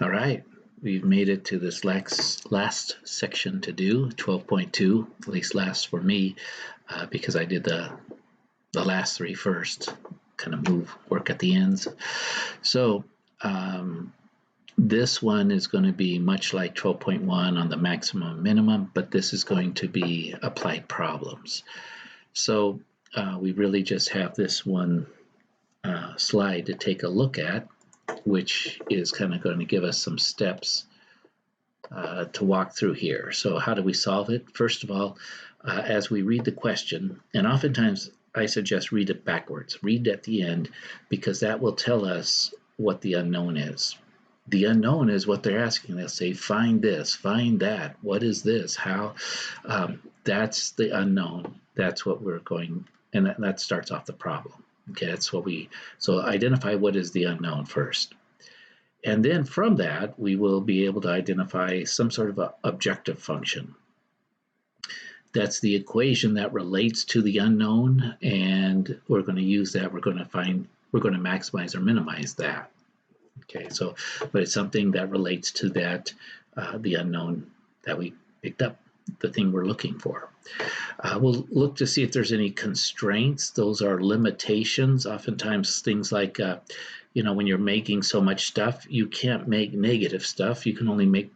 All right, we've made it to this last section to do, 12.2, at least last for me, because I did the last three first, kind of work at the ends. So this one is going to be much like 12.1 on the maximum minimum, but this is going to be applied problems. So we really just have this one slide to take a look at, which is kind of going to give us some steps to walk through here. So how do we solve it? First of all, as we read the question, and oftentimes I suggest read it backwards. Read at the end, because that will tell us what the unknown is. The unknown is what they're asking. They'll say, find this, find that. What is this? How? That's the unknown. That's what we're going, and that starts off the problem. Okay, that's what so identify what is the unknown first. And then from that, we will be able to identify some sort of an objective function. That's the equation that relates to the unknown, and we're going to use that. We're going to maximize or minimize that. Okay, so, but it's something that relates to that, the unknown that we picked up, the thing we're looking for. We'll look to see if there's any constraints. Those are limitations. Oftentimes things like, when you're making so much stuff, you can't make negative stuff. You can only make,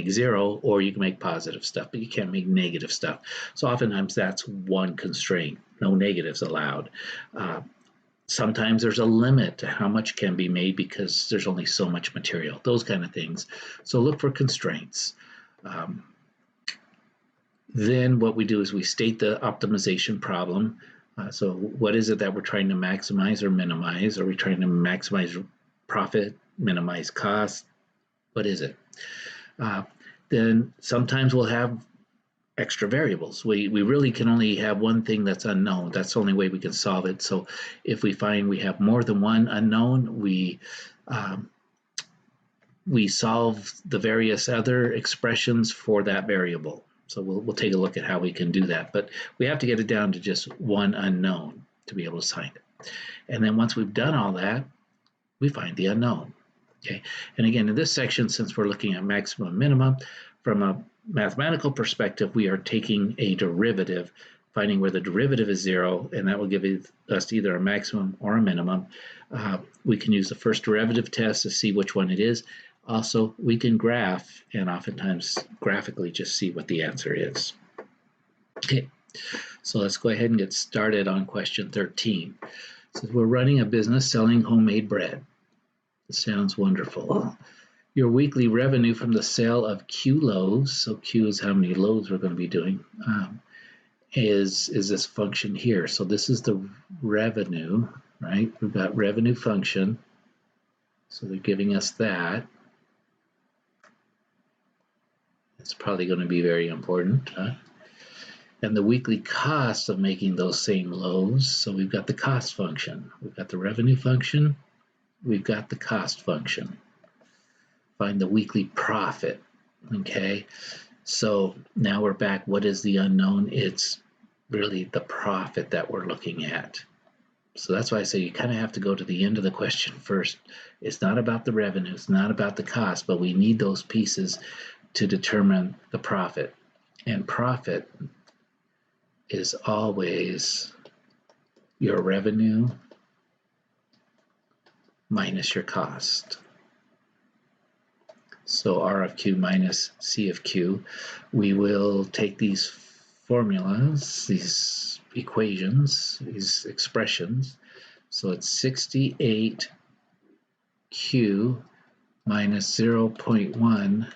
zero, or you can make positive stuff, but you can't make negative stuff. So oftentimes that's one constraint. No negatives allowed. Sometimes there's a limit to how much can be made because there's only so much material, those kind of things. So look for constraints. Then what we do is we state the optimization problem. So what is it that we're trying to maximize or minimize? Are we trying to maximize profit, minimize cost? What is it? Then sometimes we'll have extra variables. We really can only have one thing that's unknown. That's the only way we can solve it. So if we find we have more than one unknown, we solve the various other expressions for that variable. So we'll take a look at how we can do that. But we have to get it down to just one unknown to be able to find it. And then once we've done all that, we find the unknown. Okay. And again, in this section, since we're looking at maximum minimum, from a mathematical perspective, we are taking a derivative, finding where the derivative is zero, and that will give us either a maximum or a minimum. We can use the first derivative test to see which one it is. Also, we can graph, and oftentimes graphically just see what the answer is. Okay, so let's go ahead and get started on question 13. So we're running a business selling homemade bread. It sounds wonderful. Your weekly revenue from the sale of Q loaves, so Q is how many loaves we're going to be doing, is this function here. So this is the revenue, right? We've got revenue function. So they're giving us that. It's probably going to be very important. And the weekly cost of making those same loaves. So we've got the cost function. We've got the revenue function. We've got the cost function. Find the weekly profit. Okay. So now we're back. What is the unknown? It's really the profit that we're looking at. So that's why I say you kind of have to go to the end of the question first. It's not about the revenue. It's not about the cost, but we need those pieces to determine the profit. And profit is always your revenue minus your cost. So R of Q minus C of Q. We will take these formulas, these equations, these expressions. So it's 68 Q minus 0.1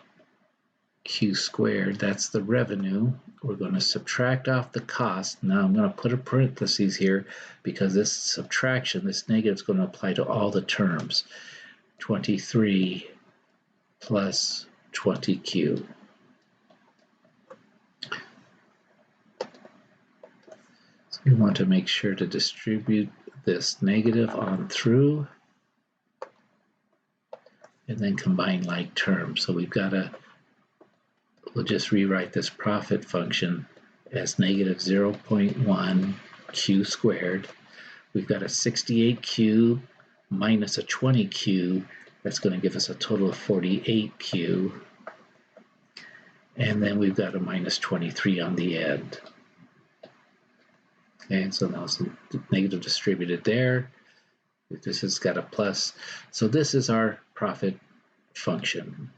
Q squared. That's the revenue. We're going to subtract off the cost. Now I'm going to put a parenthesis here because this subtraction, this negative, is going to apply to all the terms. 23 plus 20Q. So we want to make sure to distribute this negative on through and then combine like terms. So we've got to, we'll just rewrite this profit function as negative 0.1 Q squared. We've got a 68Q minus a 20Q That's going to give us a total of 48Q. And then we've got a minus 23 on the end. Okay, so now it's negative distributed there. This has got a plus. So this is our profit function.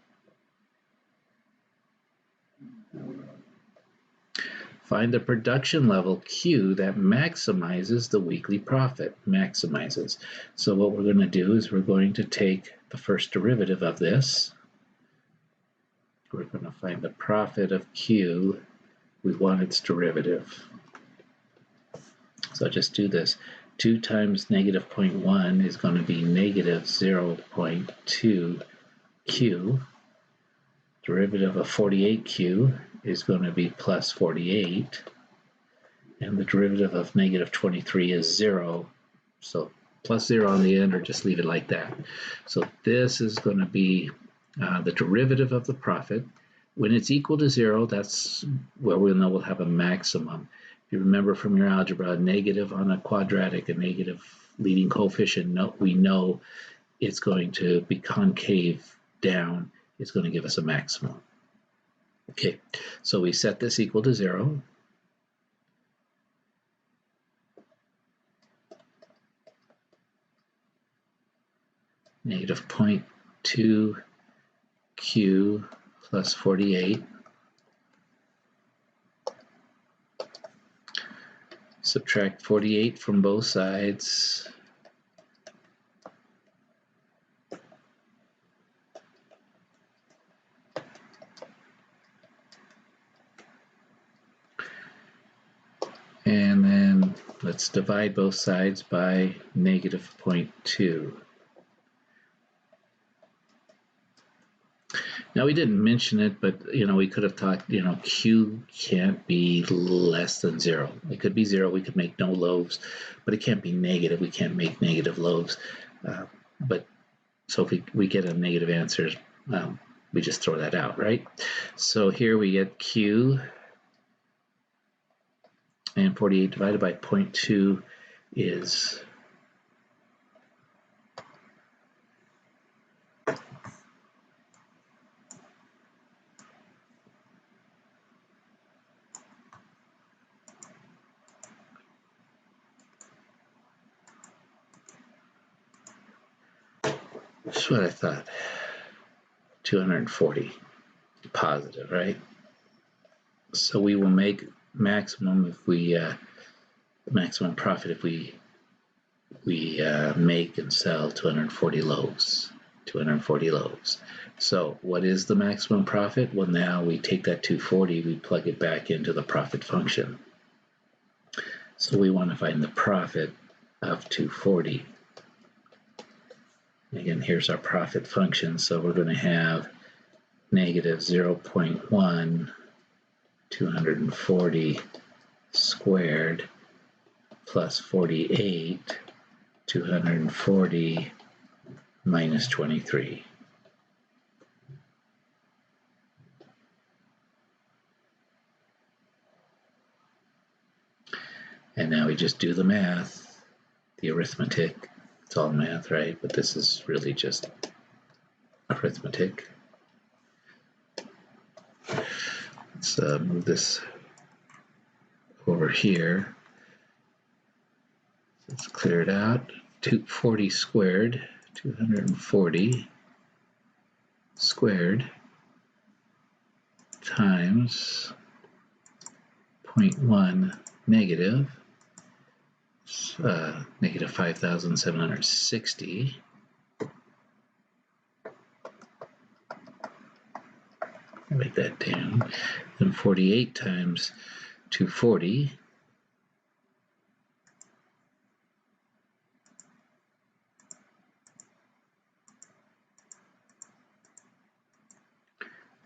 Find the production level Q that maximizes the weekly profit. Maximizes. So what we're going to do is we're going to take the first derivative of this. We're going to find the profit of Q. We want its derivative. So just do this. 2 times negative 0.1 is going to be negative 0.2 Q. Derivative of 48Q is going to be plus 48. And the derivative of negative 23 is 0. So plus 0 on the end, or just leave it like that. So this is going to be the derivative of the profit. When it's equal to 0, that's where we'll know we'll have a maximum. If you remember from your algebra, a negative on a quadratic, a negative leading coefficient, we know it's going to be concave down. It's going to give us a maximum. Okay, so we set this equal to 0. Negative 0.2 Q plus 48. Subtract 48 from both sides. And then let's divide both sides by negative 0.2. Now we didn't mention it, but we could have thought, Q can't be less than 0. It could be 0. We could make no loaves, but it can't be negative. We can't make negative loaves. But so if we get a negative answer, we just throw that out, right? So here we get Q, and 48 divided by 0.2 is that's what I thought. 240 positive, right? So we will make maximum if we maximum profit if we make and sell 240 loaves. 240 loaves. So what is the maximum profit? Well, now we take that 240, we plug it back into the profit function. So we want to find the profit of 240. Again, here's our profit function. So we're going to have negative 0.1 240 squared plus 48 240 minus 23. And now we just do the math, the arithmetic. It's all math, right? But this is really just arithmetic. Let's move this over here. Let's clear it out. 240 squared, 240 squared times 0.1 negative, negative 5,760. Write that down. Then 48 times 240.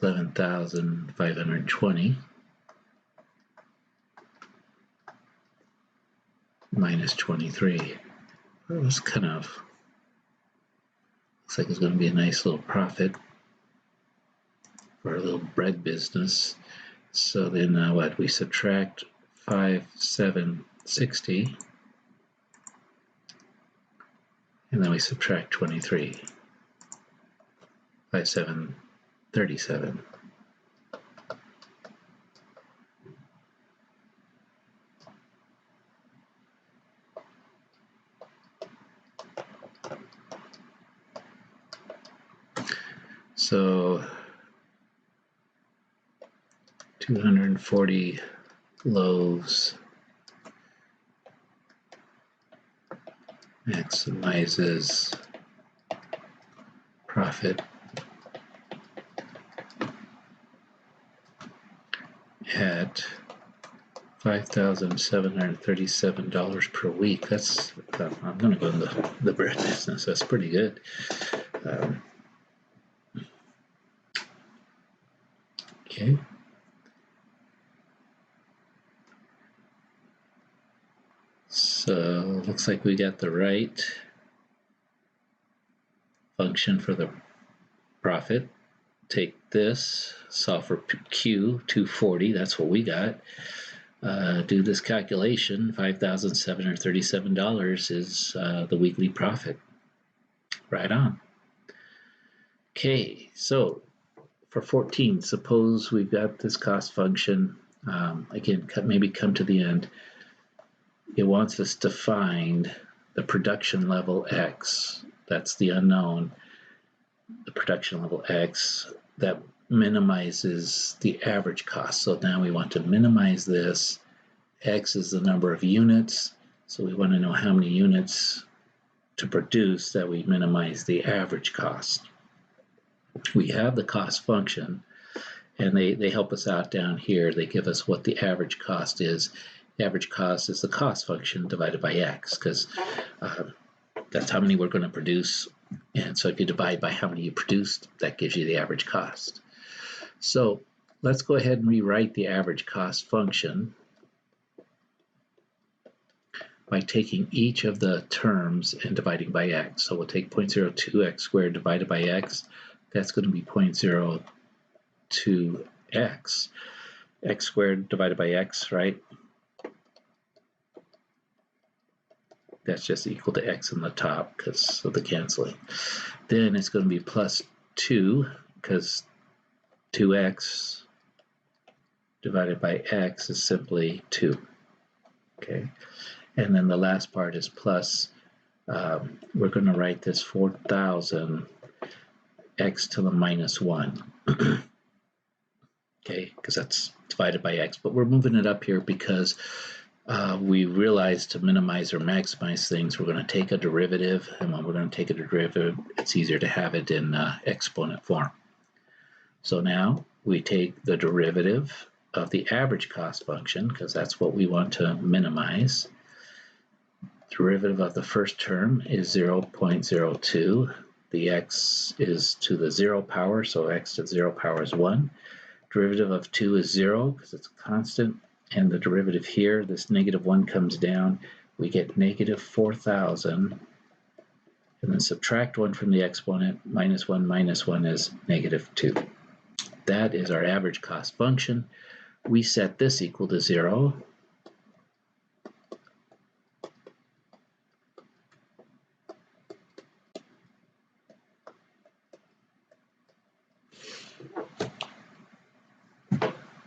$11,520 minus 23. Well, this kind of looks like it's going to be a nice little profit for a little bread business. So then what? We subtract 5,760, and then we subtract 23. 5737. So 240 loaves maximizes profit at $5,737 per week. That's, I'm going to go in the bread business. That's pretty good. Okay. So looks like we got the right function for the profit. Take this, solve for Q, 240, that's what we got. Do this calculation, $5,737 is the weekly profit. Right on. Okay, so for 14, suppose we've got this cost function. Again, maybe come to the end. It wants us to find the production level X. That's the unknown. The production level X that minimizes the average cost. So now we want to minimize this. X is the number of units. So we want to know how many units to produce that we minimize the average cost. We have the cost function, and they help us out down here. They give us what the average cost is. The average cost is the cost function divided by X, because that's how many we're going to produce. And so if you divide by how many you produced, that gives you the average cost. So let's go ahead and rewrite the average cost function by taking each of the terms and dividing by X. So we'll take 0.02 X squared divided by X. That's going to be 0.02 X. X squared divided by X, right? That's just equal to X in the top because of the canceling. Then it's going to be plus 2 because 2X divided by X is simply 2. Okay. And then the last part is plus, we're going to write this 4,000 X to the minus 1. Okay, because that's divided by X. But we're moving it up here because we realized to minimize or maximize things, we're going to take a derivative, and when we're going to take a derivative, it's easier to have it in exponent form. So now we take the derivative of the average cost function, because that's what we want to minimize. Derivative of the first term is 0.02. The X is to the 0 power, so X to the 0 power is 1. Derivative of 2 is 0, because it's a constant. And the derivative here, this negative 1 comes down, we get negative 4,000, and then subtract 1 from the exponent, minus 1 is negative 2. That is our average cost function. We set this equal to 0.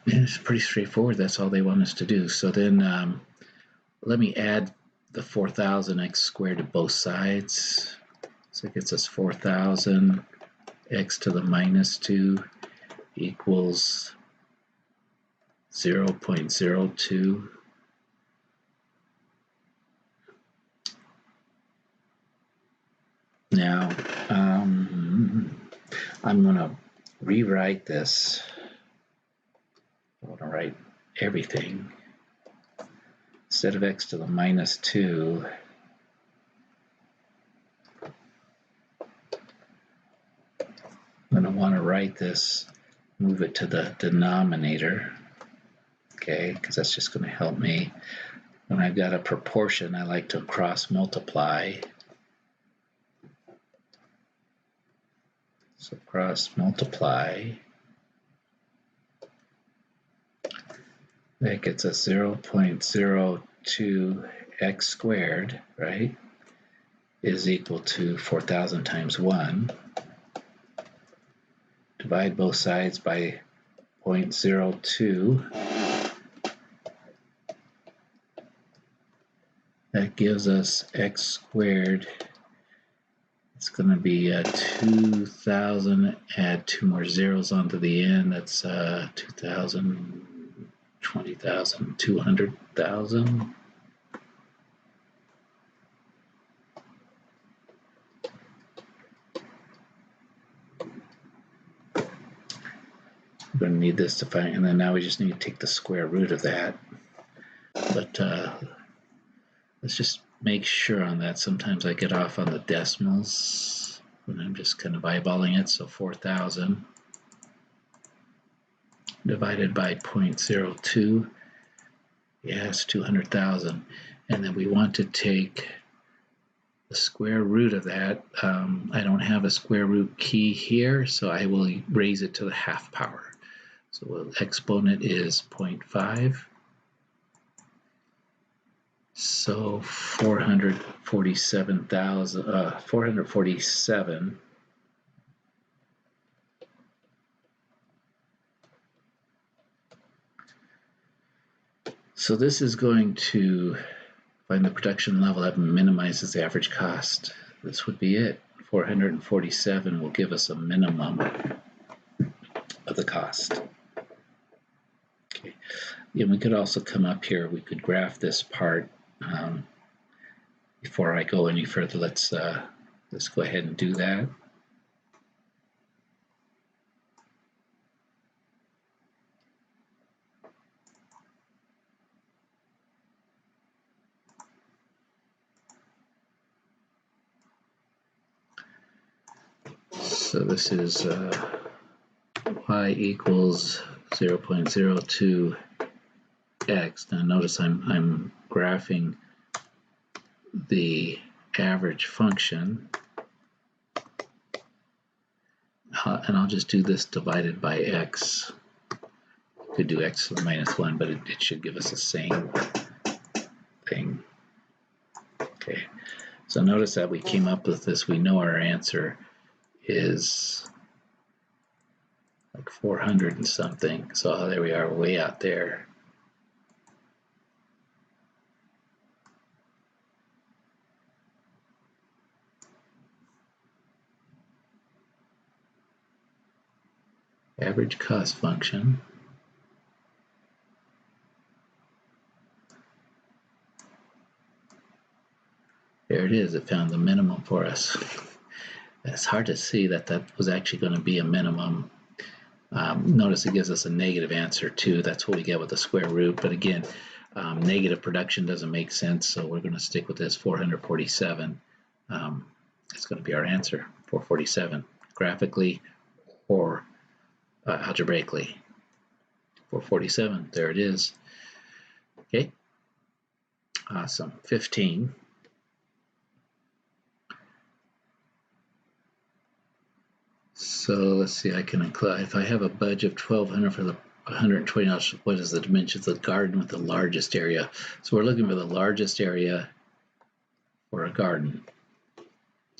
And it's pretty straightforward. That's all they want us to do. So then let me add the 4,000 X squared to both sides. So it gets us 4,000 X to the minus 2 equals 0.02. Now, I'm going to rewrite this. I want to write everything. Instead of X to the minus 2, I'm going to want to write this, move it to the denominator, okay, because that's just going to help me. When I've got a proportion, I like to cross multiply. So cross multiply. That gets us 0.02 X squared, right, is equal to 4,000 times 1. divide both sides by 0.02. That gives us x squared. It's going to be 2,000, add 2 more zeros onto the end. That's 2,000, 20,000, 200,000. We're going to need this to find, and then now we just need to take the square root of that. But let's just make sure on that. Sometimes I get off on the decimals when I'm just kind of eyeballing it. So 4,000 divided by 0.02. Yes, 200,000. And then we want to take the square root of that. I don't have a square root key here, so I will raise it to the half power. So the exponent is 0.5. So 447. So this is going to find the production level that minimizes the average cost. This would be it. 447 will give us a minimum of the cost. Okay. And we could also come up here. We could graph this part. Before I go any further, let's go ahead and do that. So this is y equals 0.02 x. Now notice I'm graphing the average function, and I'll just do this divided by x. Could do x to the minus 1, but it should give us the same thing. Okay, so notice that we came up with this. We know our answer is like 400 and something. So there we are, way out there. Average cost function. There it is. It found the minimum for us. It's hard to see that that was actually going to be a minimum. Notice it gives us a negative answer too. That's what we get with the square root. But again, negative production doesn't make sense, so we're going to stick with this 447. It's going to be our answer, 447, graphically or algebraically. 447, there it is. Okay, awesome. 15. So let's see, I can include, if I have a budget of $1,200 for the $120, what is the dimensions of the garden with the largest area? So we're looking for the largest area for a garden.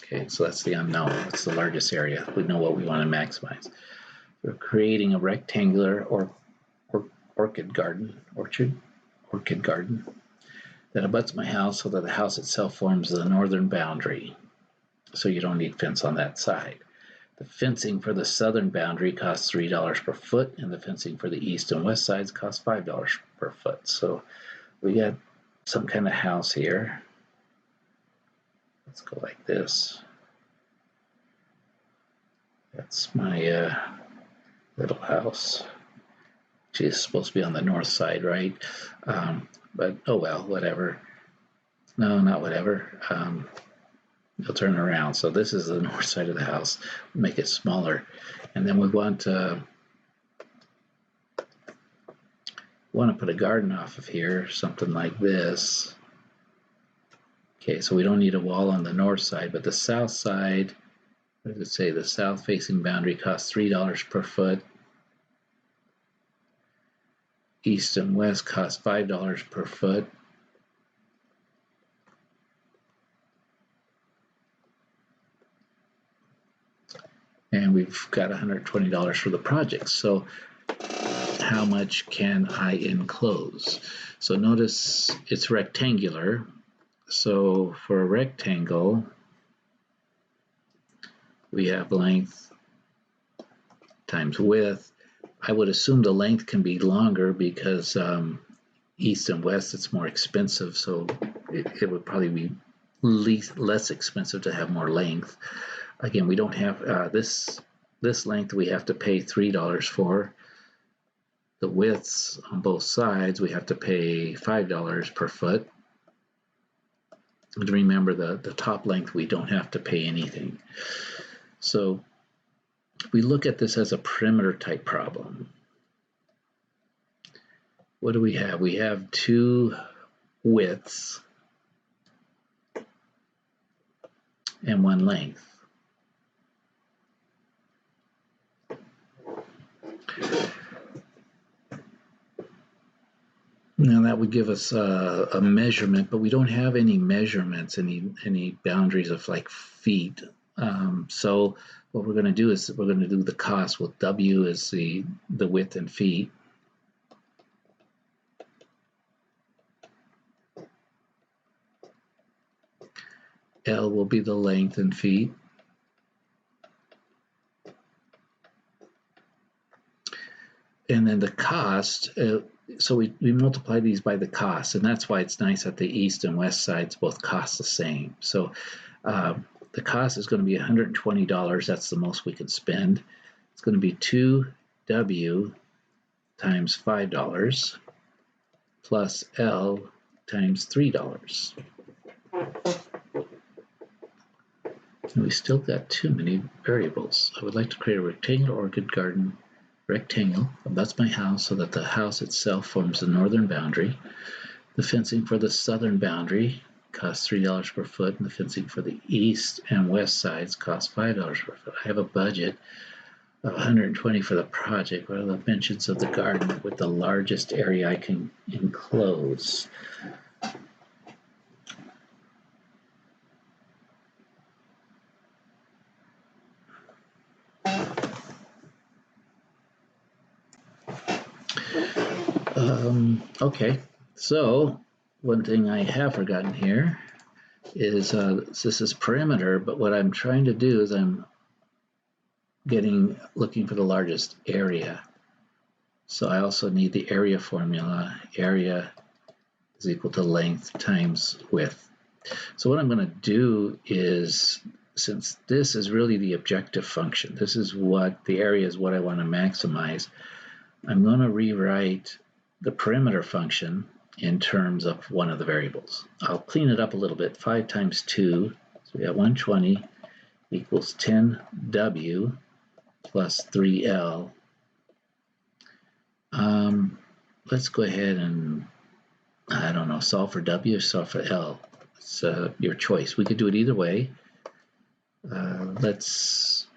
Okay, so that's the unknown. What's the largest area? We know what we want to maximize. We're creating a rectangular orchid garden that abuts my house so that the house itself forms the northern boundary. So you don't need fence on that side. The fencing for the southern boundary costs $3 per foot, and the fencing for the east and west sides costs $5 per foot. So we got some kind of house here. Let's go like this. That's my little house. She's supposed to be on the north side, right? But oh well, whatever. No, not whatever. You'll turn around. So this is the north side of the house. We'll make it smaller, and then we want to put a garden off of here, something like this. Okay, so we don't need a wall on the north side, but the south side, what does it say? The south facing boundary costs $3 per foot. East and west cost $5 per foot. and we've got $120 for the project. So how much can I enclose? So notice it's rectangular. So for a rectangle, we have length times width. I would assume the length can be longer because east and west it's more expensive, so it would probably be less expensive to have more length. Again, we don't have this length we have to pay $3 for. The widths on both sides we have to pay $5 per foot. And remember the top length we don't have to pay anything. So we look at this as a perimeter type problem. What do we have? We have two widths and one length. Now that would give us a measurement, but we don't have any measurements, any boundaries of like feet. So what we're going to do is we're going to do the cost with W as the width in feet. L will be the length in feet. And then the cost, so we multiply these by the cost, and that's why it's nice that the east and west sides both cost the same. So the cost is going to be $120. That's the most we could spend. It's going to be 2W times $5 plus L times $3. And we still got too many variables. I would like to create a rectangular orchid garden rectangle abuts my house so that the house itself forms the northern boundary. The fencing for the southern boundary costs $3 per foot, and the fencing for the east and west sides costs $5 per foot. I have a budget of $120 for the project. What are the dimensions of the garden with the largest area I can enclose? Okay, so one thing I have forgotten here is this is perimeter, but what I'm trying to do is I'm looking for the largest area. So I also need the area formula. Area is equal to length times width. So what I'm going to do is, since this is really the objective function, this is what the area is what I want to maximize, I'm going to rewrite the perimeter function in terms of one of the variables. I'll clean it up a little bit. 5 times 2, so we got 120 equals 10W plus 3L. Let's go ahead and, I don't know, solve for W or solve for L. It's your choice. We could do it either way. Let's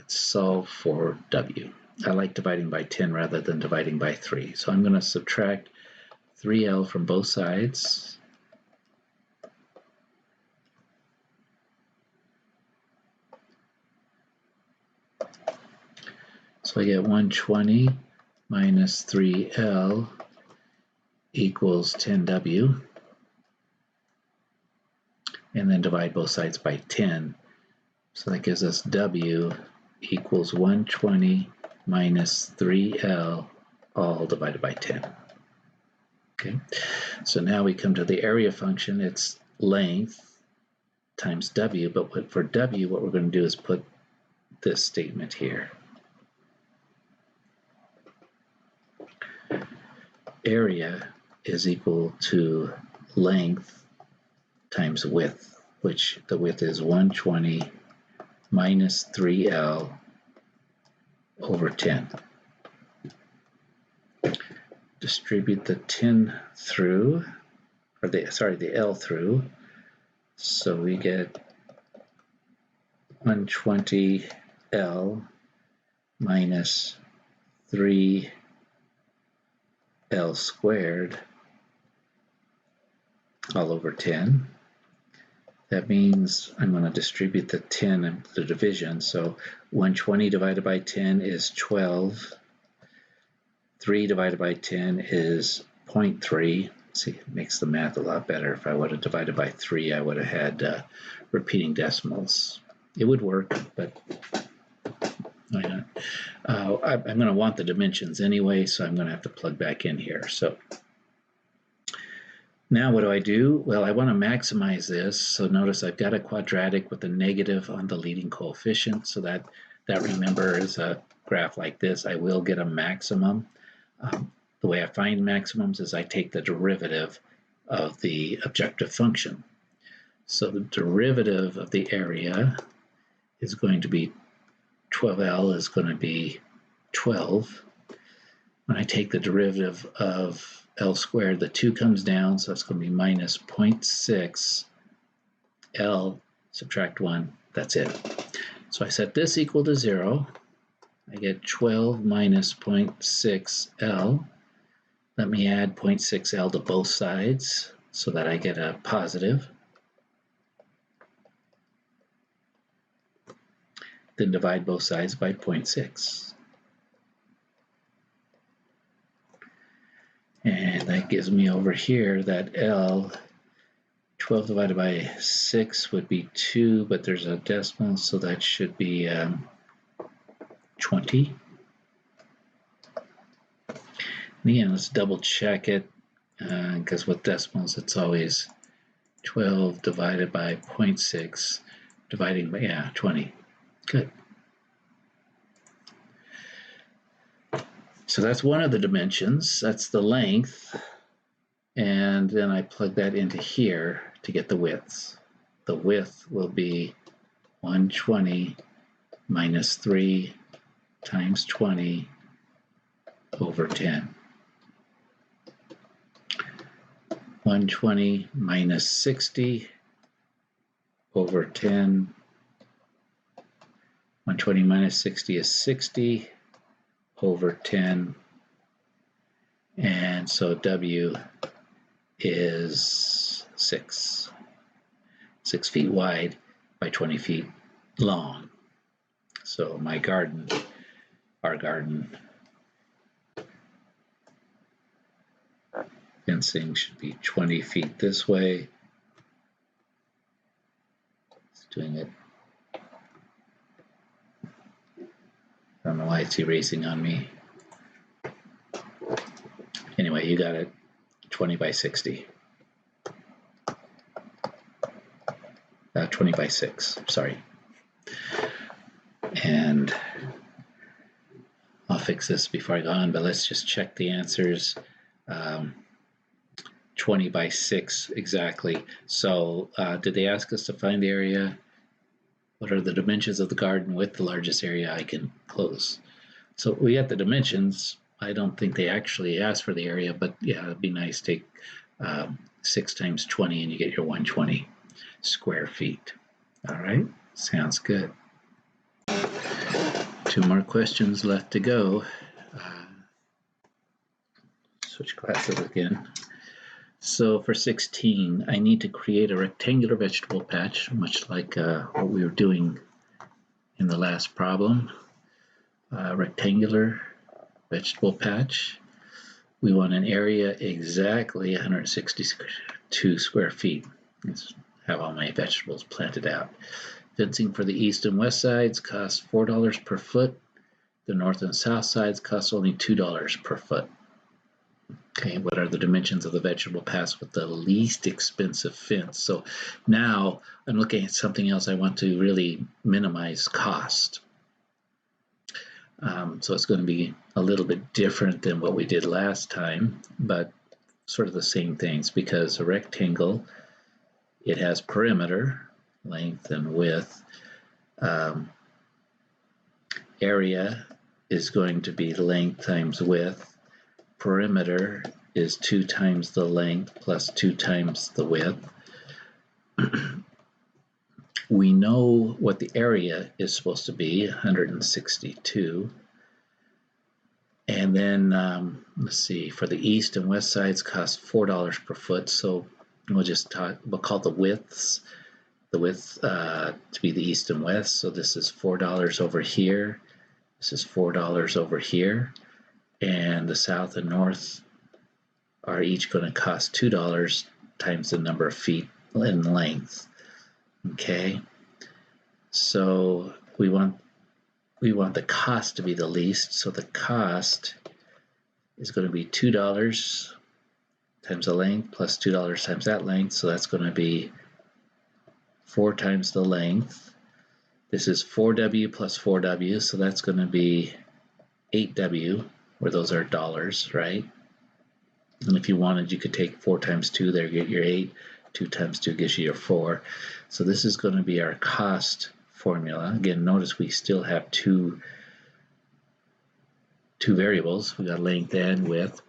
solve for W. I like dividing by 10 rather than dividing by 3. So I'm going to subtract 3L from both sides. So I get 120 minus 3L equals 10W. And then divide both sides by 10. So that gives us W equals 120 minus 3L all divided by 10. Okay, so now we come to the area function. It's length times W, but for W, what we're going to do is put this statement here. Area is equal to length times width, which the width is 120 minus 3L over 10. Distribute the 10 through, or the L through, so we get 120L minus 3L squared all over 10. That means I'm going to distribute the 10 and the division. So 120 divided by 10 is 12. 3 divided by 10 is 0.3. See, it makes the math a lot better. If I would have divided by 3, I would have had repeating decimals. It would work, but why not? I'm going to want the dimensions anyway, so I'm going to have to plug back in here. So now what do? Well, I want to maximize this. So notice I've got a quadratic with a negative on the leading coefficient. So that remember is a graph like this. I will get a maximum. The way I find maximums is I take the derivative of the objective function. So the derivative of the area is going to be 12L is going to be 12. When I take the derivative of L squared, the 2 comes down, so it's going to be minus 0.6 L subtract 1. That's it. So I set this equal to 0. I get 12 minus 0.6 L. Let me add 0.6 L to both sides so that I get a positive. Then divide both sides by 0.6. And that gives me over here that L, 12 divided by 6 would be 2, but there's a decimal, so that should be 20. And again, let's double check it, because with decimals it's always 12 divided by 0.6 dividing by, 20. Good. So that's one of the dimensions, that's the length, and then I plug that into here to get the widths. The width will be 120 minus 3 times 20 over 10. 120 minus 60 over 10. 120 minus 60 is 60 over 10, and so W is 6 feet wide by 20 feet long. So my garden, our garden fencing should be 20 feet this way. It's doing it. I don't know why it's erasing on me. Anyway, you got it. 20 by 60. 20 by 6, sorry. And I'll fix this before I go on, but let's just check the answers. 20 by 6 exactly. So did they ask us to find the area? What are the dimensions of the garden with the largest area I can close? So we got the dimensions. I don't think they actually asked for the area, but yeah, it'd be nice. Take 6 times 20 and you get your 120 square feet. All right, sounds good. 2 more questions left to go. Switch classes again. So for 16, I need to create a rectangular vegetable patch, much like what we were doing in the last problem. Rectangular vegetable patch. We want an area exactly 162 square feet. Let's have all my vegetables planted out. Fencing for the east and west sides costs $4 per foot. The north and south sides cost only $2 per foot. Okay, what are the dimensions of the vegetable patch with the least expensive fence? So now I'm looking at something else. I want to really minimize cost. So it's going to be a little bit different than what we did last time, but sort of the same things, because a rectangle, it has perimeter, length and width. Area is going to be length times width. Perimeter is 2 times the length plus 2 times the width. We know what the area is supposed to be, 162. And then, let's see, for the east and west sides cost $4 per foot. So we'll just we'll call the widths the width to be the east and west. So this is $4 over here. This is $4 over here. And the south and north are each going to cost $2 times the number of feet in length. Okay, so we want the cost to be the least, so the cost is going to be $2 times the length plus $2 times that length, so that's going to be 4 times the length. This is 4W plus 4W, so that's going to be 8W, where those are dollars, right? And if you wanted, you could take 4 times 2 there, get your 8. 2 times 2 gives you your 4. So this is going to be our cost formula. Again, notice we still have two variables. We got length and width.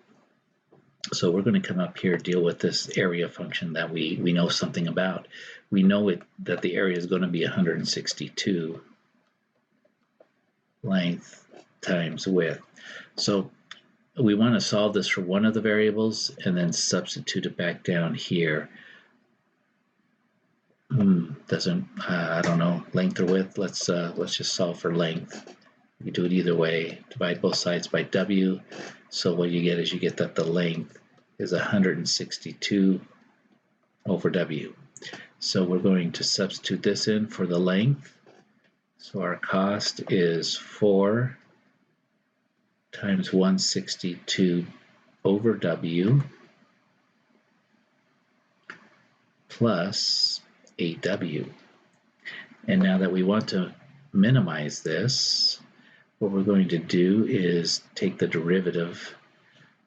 So we're going to come up here, deal with this area function that we know something about. We know that the area is going to be 162 length times width. So we want to solve this for one of the variables and then substitute it back down here. I don't know, length or width. Let's just solve for length. You do it either way. Divide both sides by W. So what you get is you get that the length is 162 over W. So we're going to substitute this in for the length. So our cost is 4 times 162 over W plus 8W. And now that we want to minimize this, what we're going to do is take the derivative.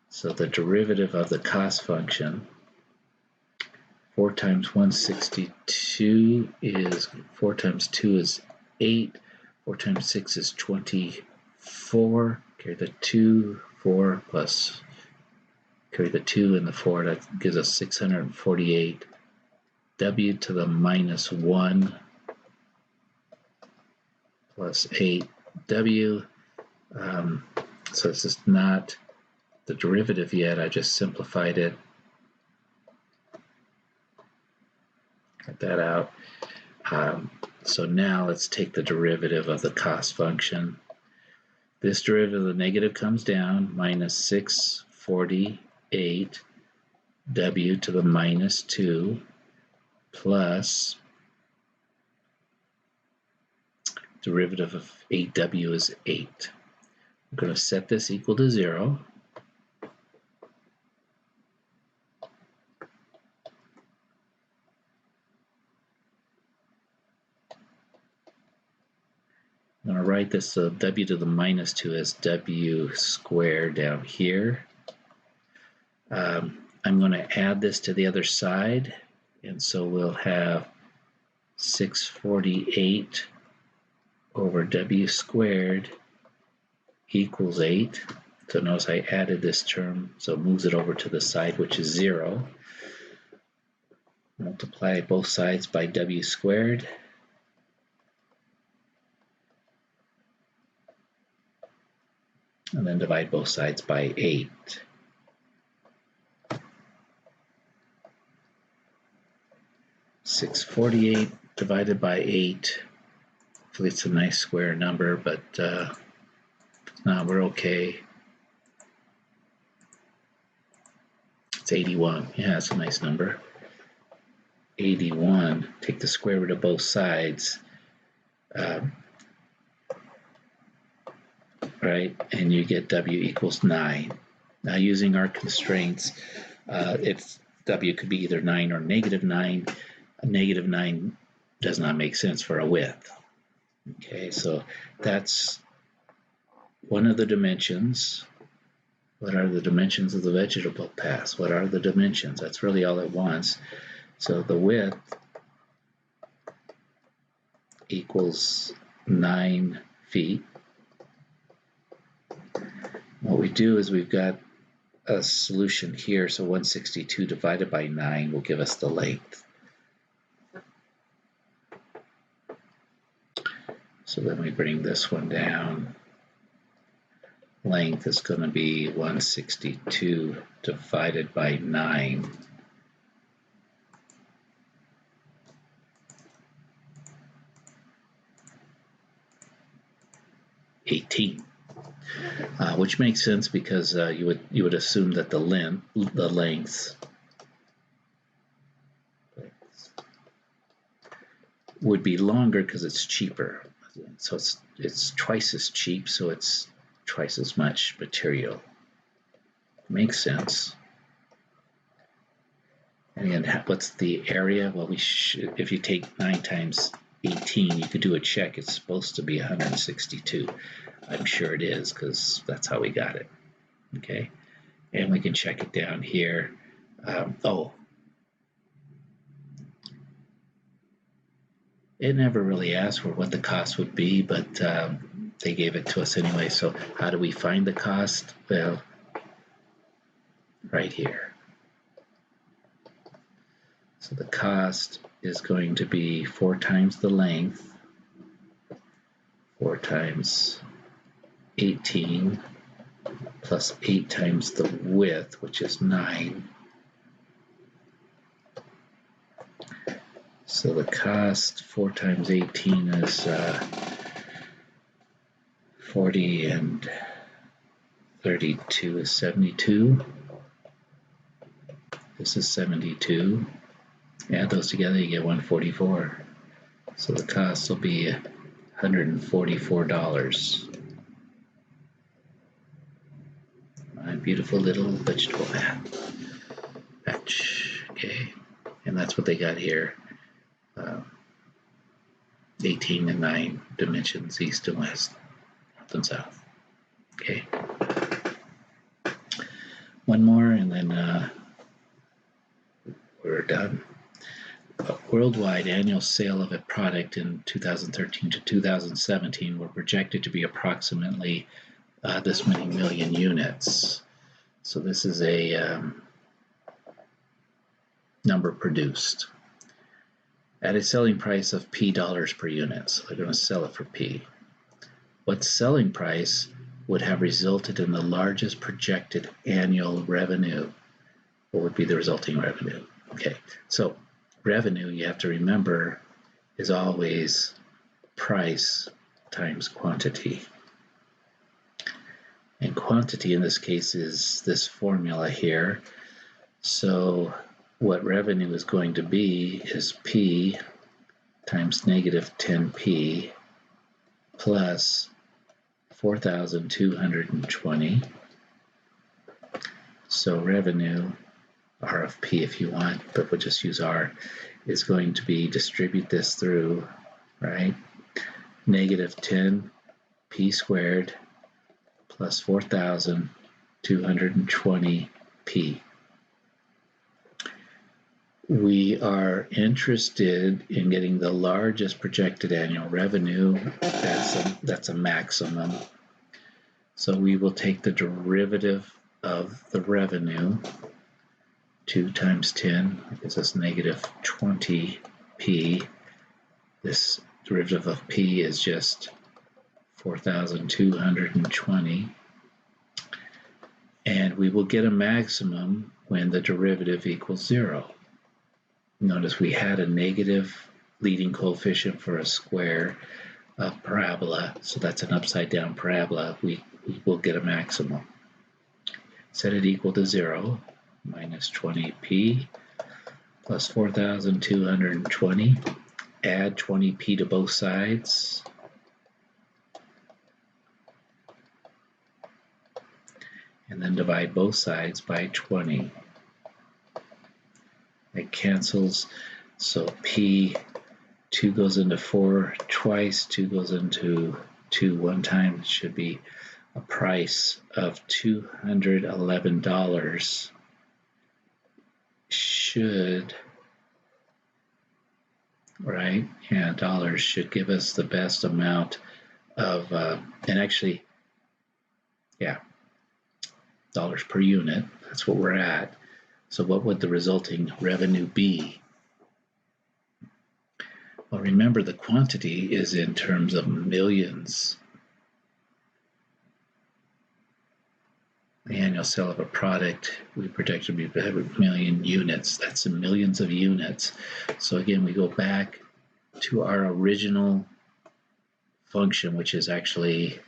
So the derivative of the cost function, 4 times 162 is 4 times 2 is 8. 4 times 6 is 24. Carry the 2, 4 plus carry the 2 and the 4. That gives us 648. W to the minus 1 plus 8W. So this is not the derivative yet. I just simplified it. Cut that out. So now let's take the derivative of the cost function. This derivative of the negative comes down, minus 648 W to the minus 2 plus derivative of 8W is 8. We're going to set this equal to 0. I'm going to write this so W to the minus 2 as W squared down here. I'm going to add this to the other side, and so we'll have 648 over W squared equals 8. So notice I added this term, so it moves it over to the side which is 0. Multiply both sides by W squared. And then divide both sides by 8. $648 divided by 8. Hopefully it's a nice square number, but no, we're okay. It's 81. Yeah, it's a nice number. 81. Take the square root of both sides. Right, and you get W equals 9. Now using our constraints, if W could be either 9 or negative 9, a negative 9 does not make sense for a width. Okay, so that's one of the dimensions. What are the dimensions of the vegetable path? What are the dimensions? That's really all it wants. So the width equals 9 feet. What we do is we've got a solution here, so 162 divided by 9 will give us the length. So then we bring this one down. Length is going to be 162 divided by 9. 18, which makes sense because you would assume that the length would be longer because it's cheaper. So it's twice as cheap, so it's twice as much material. Makes sense. And again, what's the area? Well, if you take 9 times 18, you could do a check. It's supposed to be 162. I'm sure it is because that's how we got it. Okay, and we can check it down here. It never really asked for what the cost would be, but they gave it to us anyway. So how do we find the cost? Well, right here. So the cost is going to be 4 times the length, 4 times 18, plus 8 times the width, which is 9. So the cost 4 times 18 is 40, and 32 is 72. This is 72. Add those together, you get 144. So the cost will be $144. My beautiful little vegetable patch. Okay, and that's what they got here. 18 and 9 dimensions, east and west, north and south. Okay. One more, and then we're done. Worldwide annual sale of a product in 2013 to 2017 were projected to be approximately this many million units. So this is a number produced at a selling price of P dollars per unit. So they're going to sell it for P. What selling price would have resulted in the largest projected annual revenue? What would be the resulting revenue? Okay, so revenue, you have to remember, is always price times quantity. And quantity in this case is this formula here. So what revenue is going to be is P times negative 10P plus 4,220. So revenue, R of P if you want, but we'll just use R, is going to be, distribute this through, right? Negative 10 P squared plus 4,220 P. We are interested in getting the largest projected annual revenue. That's a maximum. So we will take the derivative of the revenue. 2 times 10 gives us negative 20p. This derivative of p is just 4,220. And we will get a maximum when the derivative equals 0. Notice we had a negative leading coefficient for a square parabola, so that's an upside down parabola. We will get a maximum. Set it equal to 0, minus 20p plus 4,220. Add 20p to both sides. And then divide both sides by 20. It cancels, so P, 2 goes into 4 twice, 2 goes into 2 one time. It should be a price of $211. Should, right? Yeah, dollars should give us the best amount of, and actually, yeah, dollars per unit. That's what we're at. So what would the resulting revenue be? Well, remember the quantity is in terms of millions. The annual sale of a product, we project to be a million units. That's in millions of units. So again, we go back to our original function, which is actually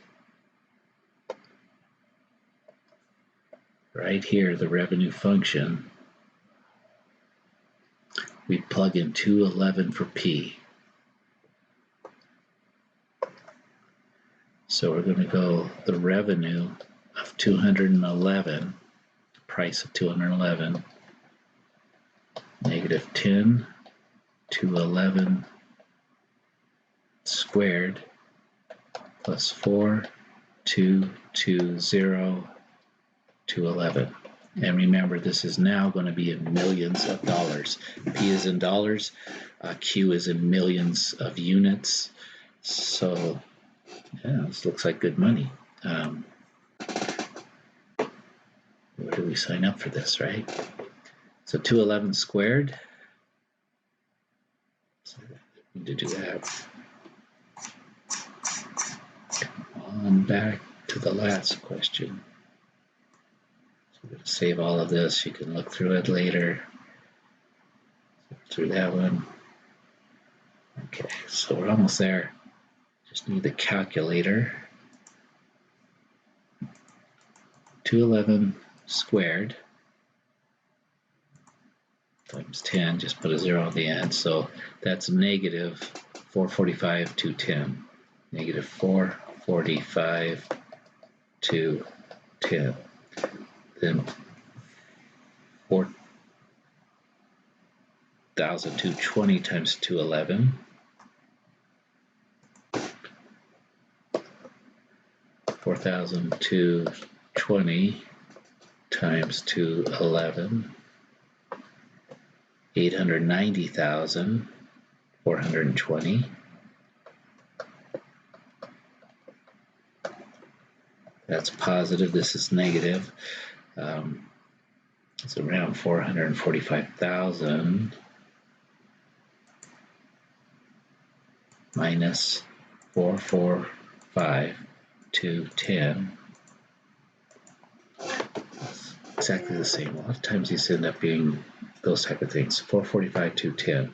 right here, the revenue function, we plug in 211 for P. So we're going to go the revenue of 211, price of 211, negative 10, 211 squared plus 4, 2, 2, 0, 211. And remember, this is now going to be in millions of dollars. P is in dollars, Q is in millions of units. So, yeah, this looks like good money. Where do we sign up for this, right? So 211 squared. So I need to do that. Come on back to the last question. So we're going to save all of this. You can look through it later. Through that one. Okay, so we're almost there. Just need the calculator. 211 squared times 10, just put a 0 on the end, so that's negative 445 to 10. Negative 445 to 10. Then 4,220 times 211. 4,220 times 211. 890,420. That's positive. This is negative. It's around 445,000 minus 445 to 10. Exactly the same. A lot of times these end up being those type of things. 445 to 10.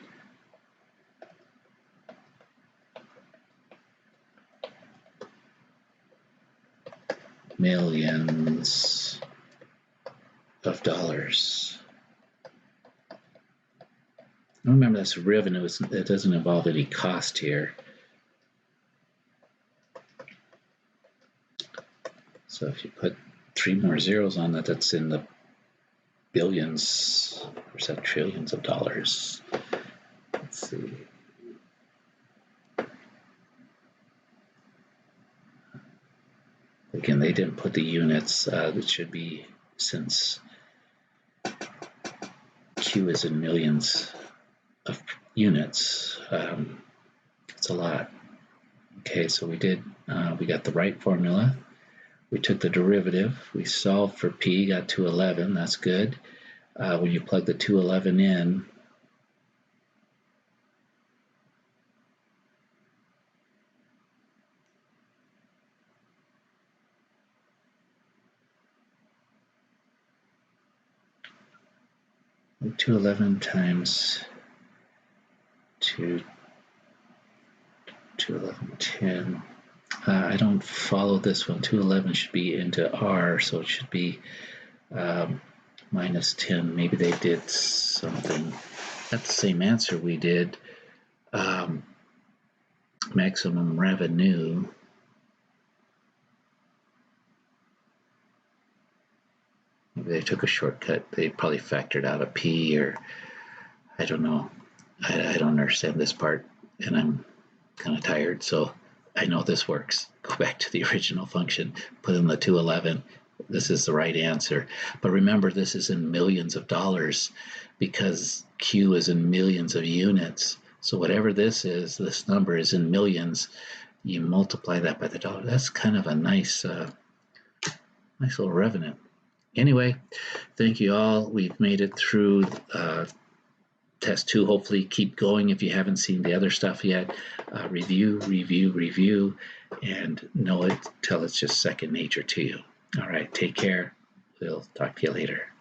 Millions of dollars. Remember, that's revenue. It doesn't involve any cost here. So if you put 3 more zeros on that, that's in the billions, or is that trillions of dollars? Let's see. Again, they didn't put the units. It should be, since Q is in millions of units, it's a lot. Okay, so we got the right formula. We took the derivative. We solved for P, got 211. That's good. When you plug the 211 in, and 211 times 211.10. I don't follow this one. 211 should be into R, so it should be minus 10. Maybe they did something. That's the same answer we did. Maximum revenue. Maybe they took a shortcut. They probably factored out a P, or I don't know. I don't understand this part, and I'm kind of tired, so I know this works. Go back to the original function, put in the 211. This is the right answer. But remember, this is in millions of dollars because Q is in millions of units. So whatever this is, this number is in millions. You multiply that by the dollar. That's kind of a nice little revenue. Anyway, thank you all. We've made it through test 2. Hopefully keep going if you haven't seen the other stuff yet. Review, and know it till it's just second nature to you. All right, take care. We'll talk to you later.